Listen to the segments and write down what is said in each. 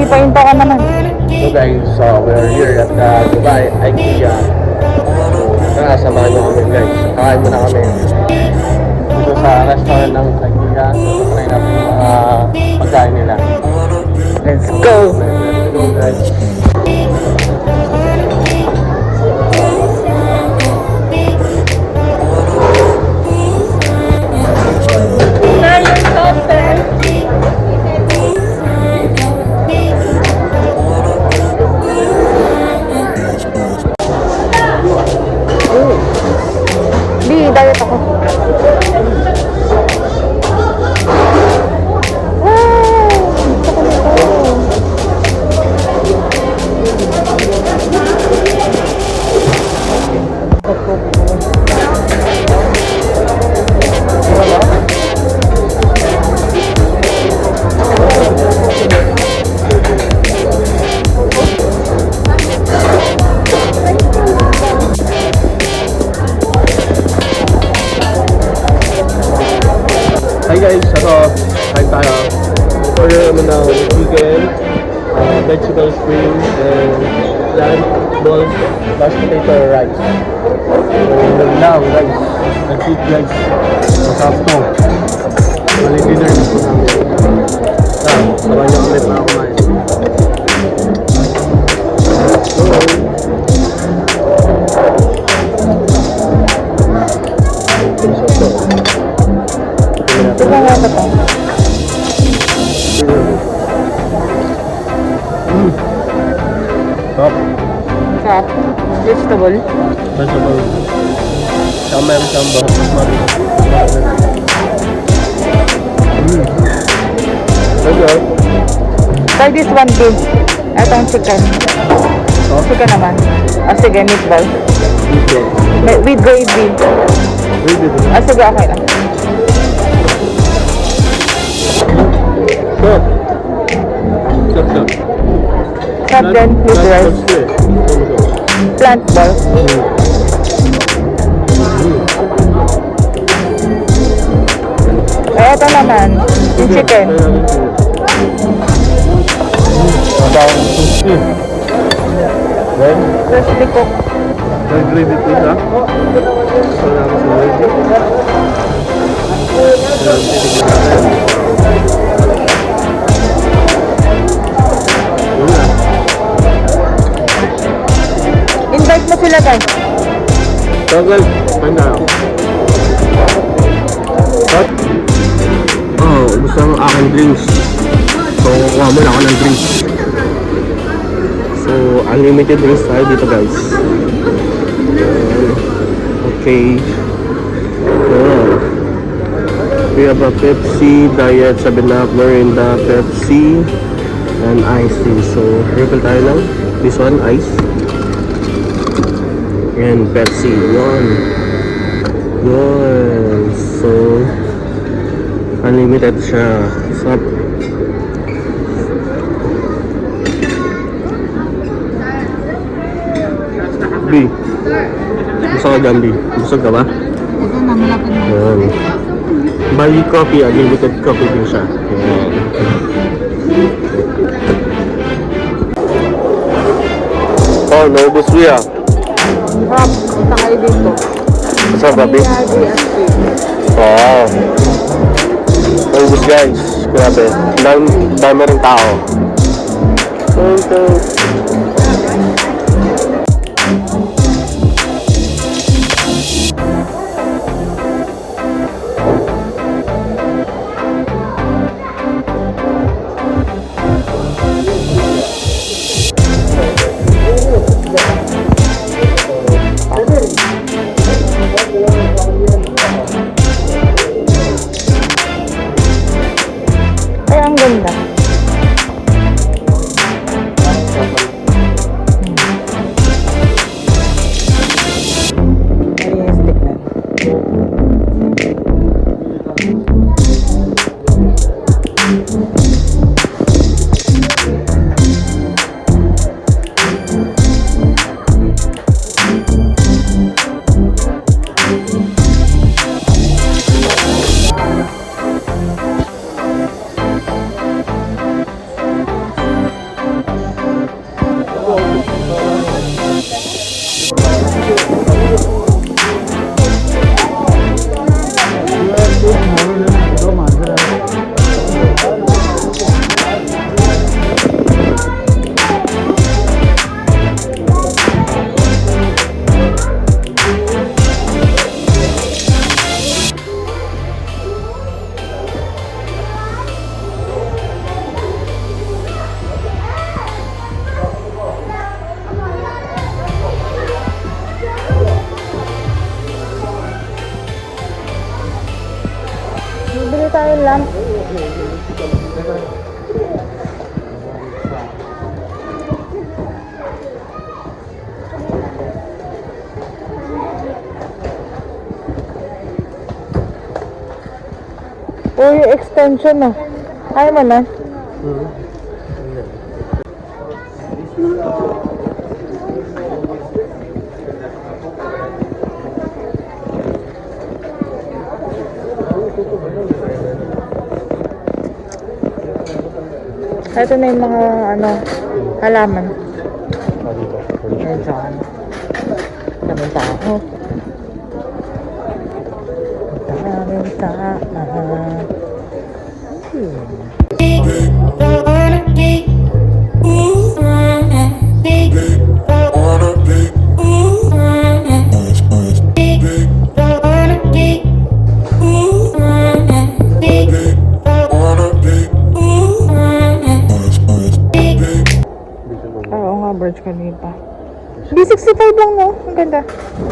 painta ka naman. So guys, we're here at Dubai, Ikea. Tara, samahan nyo kami guys. Kakain muna kami dito sa restaurant ng Ikea. So, try natin yung mga pagkain nila. Let's go! Let's go guys. Di, diet ako. Hi guys, kain tayo. Order naman ng chicken, vegetable spring, and plant balls, mashed potato rice. So now guys, let's eat guys. Masarap to. Mali dinner na po namin. Sabay nyo ulit na kumain. Ito nga ba ito? Top. Sarap. Vegetable. Vegetable. Saka meron siyang basmati. Okay. Try this one too. Itong chicken. Chicken naman. Sige, meatball. With gravy. Sige, okay lang. Stop. Stop. Sarap din with rice. Plant balls. Ito naman, yung chicken. Then, Crispy cook. gravy pizza. So, namin sa gravy. Invite mo sila guys. So guys, kain tayo. What? Gusto ng aking drinks. So, kuha muna ako ng drinks. So, unlimited drinks tayo dito guys. Okay. We have a Pepsi, Diet, 7-Up, Mirinda, Pepsi, and iced tea. So, refill tayo lang. This one, ice. And Pepsi. Yun. So, unlimited siya. Stop. B. Gusto ka dyan, B? Busog ka ba? Ito na, malapit na. Yun. Buy coffee, unlimited coffee din siya. Yun. Oh, naubos siya. Sarap. Punta kayo dito. Masarap ba, B? Wow. Naubos guys. Grabe. Dami rin tao. Ay, ang ganda. Uy, extension na. Ayaw mo na? Ito na yung mga halaman. Ayan dyan. Daming tao. Daming tao. Oo nga, Burj Khalifa. B65 lang, no? Ang ganda. Yung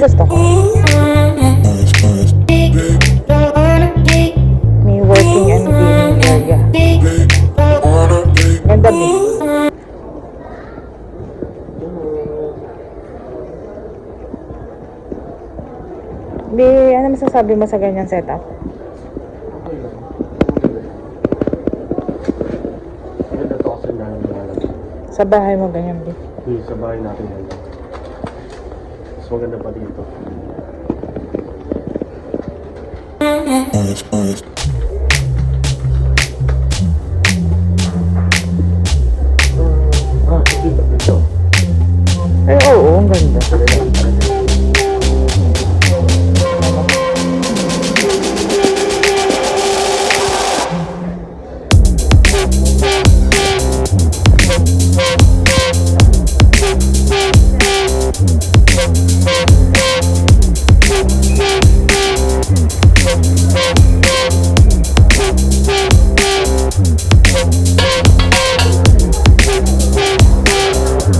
gusto ko. May working and gaming area. Ganda ba? Di, ano masasabi mo sa ganyan setup? Maganda to kasi namin Sa bahay mo ganyan, Di? sa bahay natin yan. Mas maganda pa dito. Dito. Ay, oo, ang ganda.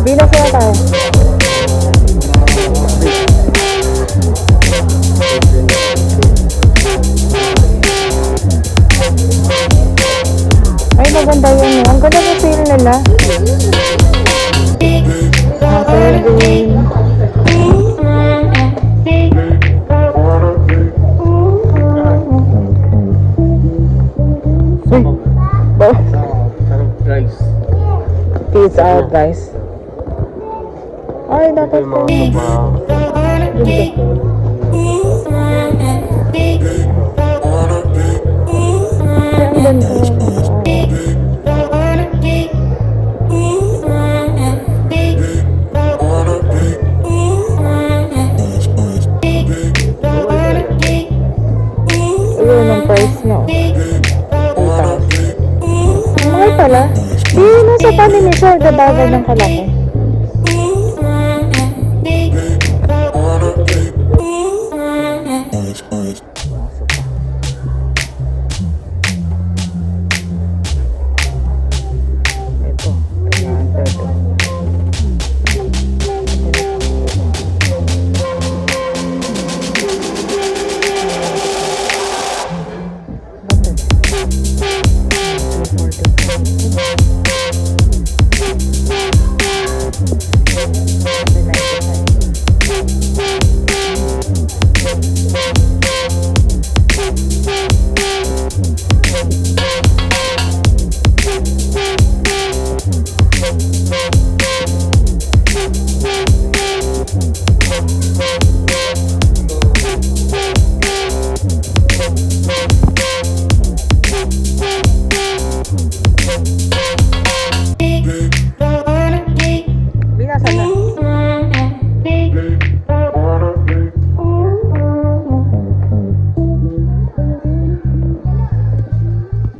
Bilang kaya tayo. Ay, maganda yun. Ang ganda ng feel nila. Jarwin. Guys. Peace out, guys. Ay, dapat Ito yung mga sopa. Ang ganda. Ayun ang price niya. Mahal pala. Di, nasa pa ni Michelle, gabagay ng kalaki.